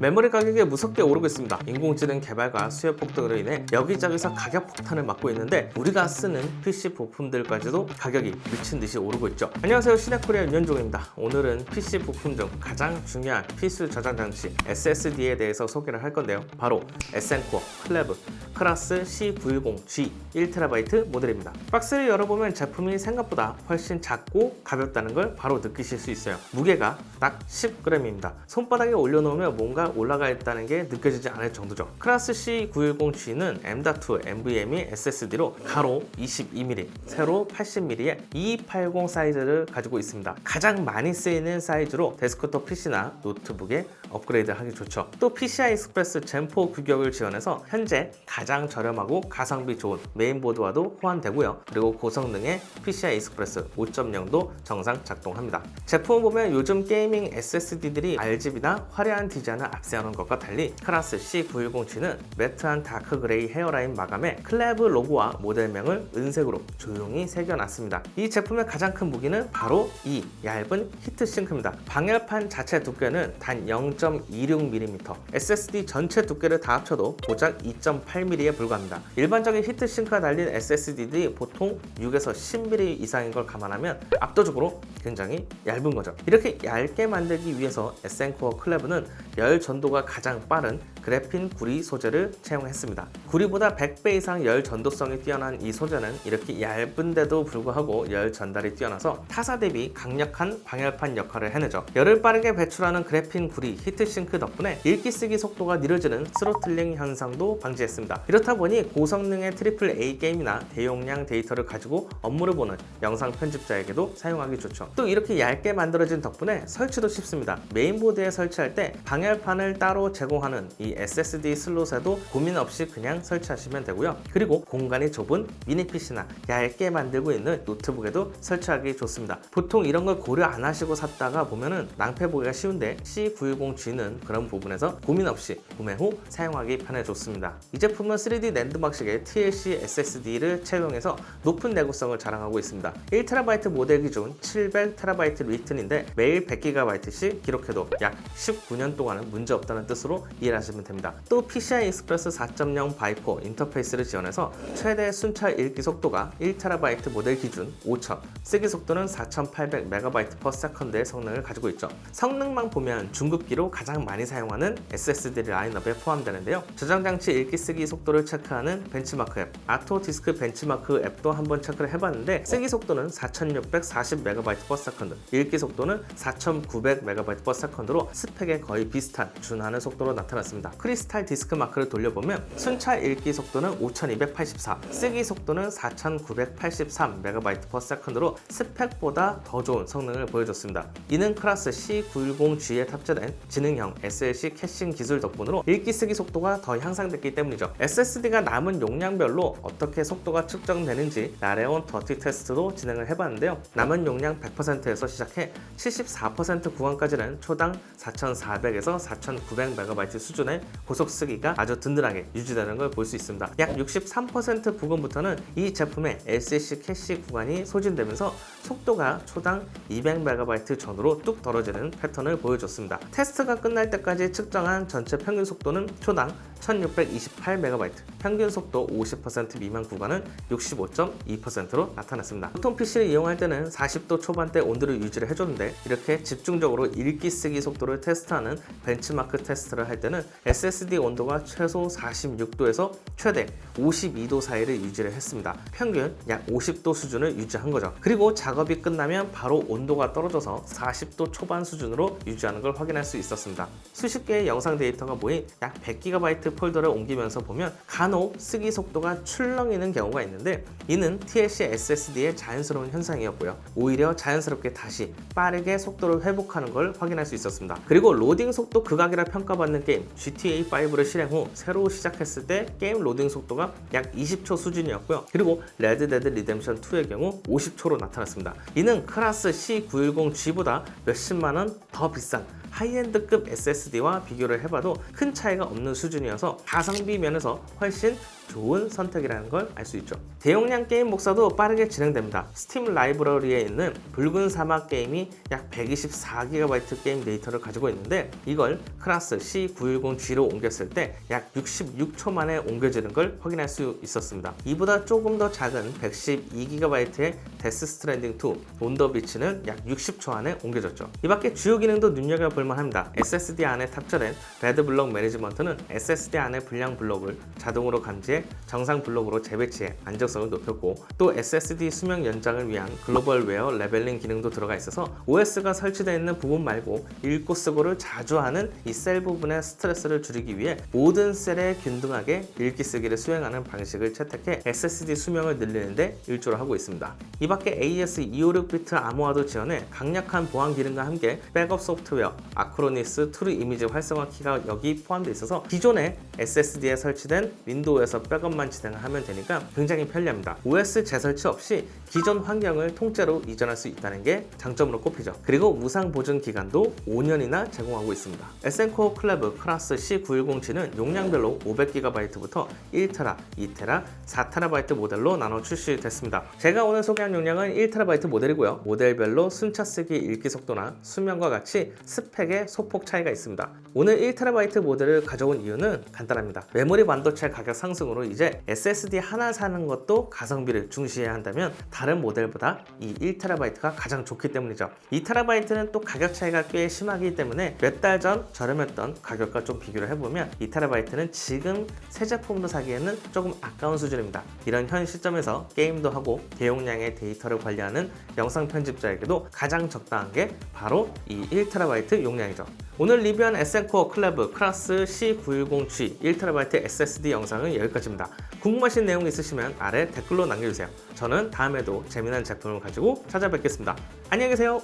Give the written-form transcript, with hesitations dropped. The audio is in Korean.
메모리 가격이 무섭게 오르고 있습니다. 인공지능 개발과 수요 폭등으로 인해 여기저기서 가격 폭탄을 맞고 있는데 우리가 쓰는 PC 부품들까지도 가격이 미친 듯이 오르고 있죠. 안녕하세요, 시네코리아 윤현종입니다. 오늘은 PC 부품 중 가장 중요한 필수 저장 장치 SSD에 대해서 소개를 할 건데요. 바로 에센코어 클래브 클래스 C910G 1TB 모델입니다. 박스를 열어보면 제품이 생각보다 훨씬 작고 가볍다는 걸 바로 느끼실 수 있어요. 무게가 딱 10g입니다. 손바닥에 올려놓으면 뭔가 올라가 있다는 게 느껴지지 않을 정도죠. 클래스 C910G는 M.2 NVMe SSD로 가로 22mm, 세로 80mm의 2280 사이즈를 가지고 있습니다. 가장 많이 쓰이는 사이즈로 데스크톱 PC나 노트북에 업그레이드하기 좋죠. 또 PCI 익스프레스 젠4 규격을 지원해서 현재 가장 저렴하고 가성비 좋은 메인보드와도 호환되고요. 그리고 고성능의 PCI 익스프레스 5.0도 정상 작동합니다. 제품을 보면 요즘 게이밍 SSD들이 RGB나 화려한 디자인을 앞세우는 것과 달리 클래스 C910G는 매트한 다크 그레이 헤어라인 마감에 클래브 로고와 모델명을 은색으로 조용히 새겨놨습니다. 이 제품의 가장 큰 무기는 바로 이 얇은 히트싱크입니다. 방열판 자체 두께는 단 0.26mm, SSD 전체 두께를 다 합쳐도 고작 2.8mm에 불과합니다. 일반적인 히트싱크가 달린 SSD들이 보통 6에서 10mm 이상인 걸 감안하면 압도적으로 굉장히 얇은 거죠. 이렇게 얇게 만들기 위해서 에센코어 클래브는 열 전도가 가장 빠른 그래핀 구리 소재를 채용했습니다. 구리보다 100배 이상 열 전도성이 뛰어난 이 소재는 이렇게 얇은데도 불구하고 열 전달이 뛰어나서 타사 대비 강력한 방열판 역할을 해내죠. 열을 빠르게 배출하는 그래핀 구리 히트싱크 덕분에 읽기 쓰기 속도가 느려지는 스로틀링 현상도 방지했습니다. 이렇다 보니 고성능의 트리플 A 게임이나 대용량 데이터를 가지고 업무를 보는 영상 편집자에게도 사용하기 좋죠. 또 이렇게 얇게 만들어진 덕분에 설치도 쉽습니다. 메인보드에 설치할 때 방열판을 따로 제공하는 이 SSD 슬롯에도 고민 없이 그냥 설치하시면 되고요. 그리고 공간이 좁은 미니 PC나 얇게 만들고 있는 노트북에도 설치하기 좋습니다. 보통 이런 걸 고려 안 하시고 샀다가 보면은 낭패 보기가 쉬운데 C910G는 그런 부분에서 고민 없이 구매 후 사용하기 편해졌습니다. 이 제품은 3D 낸드 방식의 TLC SSD를 채용해서 높은 내구성을 자랑하고 있습니다. 1TB 모델 기준 700TB 리튼인데 매일 100GB씩 기록해도 약 19년 동안은 문제없다는 뜻으로 이해하시면 됩니다. 또 PCI 익스프레스 4.0 바이포 인터페이스를 지원해서 최대 순차 읽기 속도가 1TB 모델 기준 5000, 쓰기 속도는 4800MB/s의 성능을 가지고 있죠. 성능만 보면 중급기로 가장 많이 사용하는 SSD 라인업에 포함되는데요. 저장장치 읽기 쓰기 속도를 체크하는 벤치마크 앱, 아토 디스크 벤치마크 앱도 한번 체크를 해봤는데 쓰기 속도는 4640MB/s, 읽기 속도는 4900MB/s로 스펙에 거의 비슷한 준하는 속도로 나타났습니다. 크리스탈 디스크 마크를 돌려보면 순차 읽기 속도는 5284, 쓰기 속도는 4983MB/s로 스펙보다 더 좋은 성능을 보여줬습니다. 이는 클래스 C910G에 탑재된 지능형 SLC 캐싱 기술 덕분으로 읽기 쓰기 속도가 더 향상됐기 때문이죠. SSD가 남은 용량별로 어떻게 속도가 측정되는지 나레온 더티 테스트도 진행을 해봤는데요. 남은 용량 100%에서 시작해 74% 구간까지는 초당 4400에서 4900MB 수준의 고속 쓰기가 아주 든든하게 유지되는 걸 볼 수 있습니다. 약 63% 부근부터는 이 제품의 LCC 캐시 구간이 소진되면서 속도가 초당 200MB 전후로 뚝 떨어지는 패턴을 보여줬습니다. 테스트가 끝날 때까지 측정한 전체 평균 속도는 초당 1628MB, 평균 속도 50% 미만 구간은 65.2%로 나타났습니다. 보통 PC를 이용할 때는 40도 초반대 온도를 유지를 해줬는데 이렇게 집중적으로 읽기 쓰기 속도를 테스트하는 벤치마크 테스트를 할 때는 SSD 온도가 최소 46도에서 최대 52도 사이를 유지를 했습니다. 평균 약 50도 수준을 유지한 거죠. 그리고 작업이 끝나면 바로 온도가 떨어져서 40도 초반 수준으로 유지하는 걸 확인할 수 있었습니다. 수십 개의 영상 데이터가 모인 약 100GB 폴더를 옮기면서 보면 간혹 쓰기 속도가 출렁이는 경우가 있는데 이는 TLC SSD의 자연스러운 현상이었고요. 오히려 자연스럽게 다시 빠르게 속도를 회복하는 걸 확인할 수 있었습니다. 그리고 로딩 속도 극악이라 평가받는 게임 GTA5를 실행 후 새로 시작했을 때 게임 로딩 속도가 약 20초 수준이었고요. 그리고 레드데드 리뎀션 2의 경우 50초로 나타났습니다. 이는 클래스 C910G보다 몇십만원 더 비싼 하이엔드급 SSD와 비교를 해봐도 큰 차이가 없는 수준이어서 가성비 면에서 훨씬 좋은 선택이라는 걸 알 수 있죠. 대용량 게임 복사도 빠르게 진행됩니다. 스팀 라이브러리에 있는 붉은 사막 게임이 약 124GB 게임 데이터를 가지고 있는데 이걸 클래스 C910G로 옮겼을 때 약 66초 만에 옮겨지는 걸 확인할 수 있었습니다. 이보다 조금 더 작은 112GB의 데스 스트랜딩 2 온더 비치는 약 60초 안에 옮겨졌죠. 이 밖에 주요 기능도 눈여겨볼 만합니다. SSD 안에 탑재된 배드 블록 매니지먼트는 SSD 안의 불량 블록을 자동으로 감지해 정상 블록으로 재배치해 안정성을 높였고, 또 SSD 수명 연장을 위한 글로벌 웨어 레벨링 기능도 들어가 있어서 OS가 설치되어 있는 부분 말고 읽고 쓰고를 자주 하는 이 셀 부분의 스트레스를 줄이기 위해 모든 셀에 균등하게 읽기 쓰기를 수행하는 방식을 채택해 SSD 수명을 늘리는데 일조를 하고 있습니다. 이 밖에 AES 256비트 암호화도 지원해 강력한 보안 기능과 함께 백업 소프트웨어 아크로니스 트루 이미지 활성화 키가 여기 포함되어 있어서 기존의 SSD에 설치된 윈도우에서 백업만 진행을 하면 되니까 굉장히 편리합니다. OS 재설치 없이 기존 환경을 통째로 이전할 수 있다는 게 장점으로 꼽히죠. 그리고 무상 보증 기간도 5년이나 제공하고 있습니다. SN코어 클래브 클래스 C910G는 용량별로 500GB부터 1TB, 2TB, 4TB 모델로 나눠 출시됐습니다. 제가 오늘 소개한 용량은 1TB 모델이고요. 모델별로 순차 쓰기 읽기 속도나 수명과 같이 스펙에 소폭 차이가 있습니다. 오늘 1TB 모델을 가져온 이유는 간단합니다. 메모리 반도체 가격 상승으로 이제 SSD 하나 사는 것도 가성비를 중시해야 한다면 다른 모델보다 이 1TB가 가장 좋기 때문이죠. 2TB는 또 가격 차이가 꽤 심하기 때문에 몇 달 전 저렴했던 가격과 좀 비교를 해보면 2TB는 지금 새 제품으로 사기에는 조금 아까운 수준입니다. 이런 현 시점에서 게임도 하고 대용량의 데이터를 관리하는 영상 편집자에게도 가장 적당한 게 바로 이 1TB 용량이죠. 오늘 리뷰한 SN코어 클래브 클래스 C910G 1TB SSD 영상은 여기까지입니다. 궁금하신 내용 있으시면 아래 댓글로 남겨주세요. 저는 다음에도 재미난 제품을 가지고 찾아뵙겠습니다. 안녕히 계세요.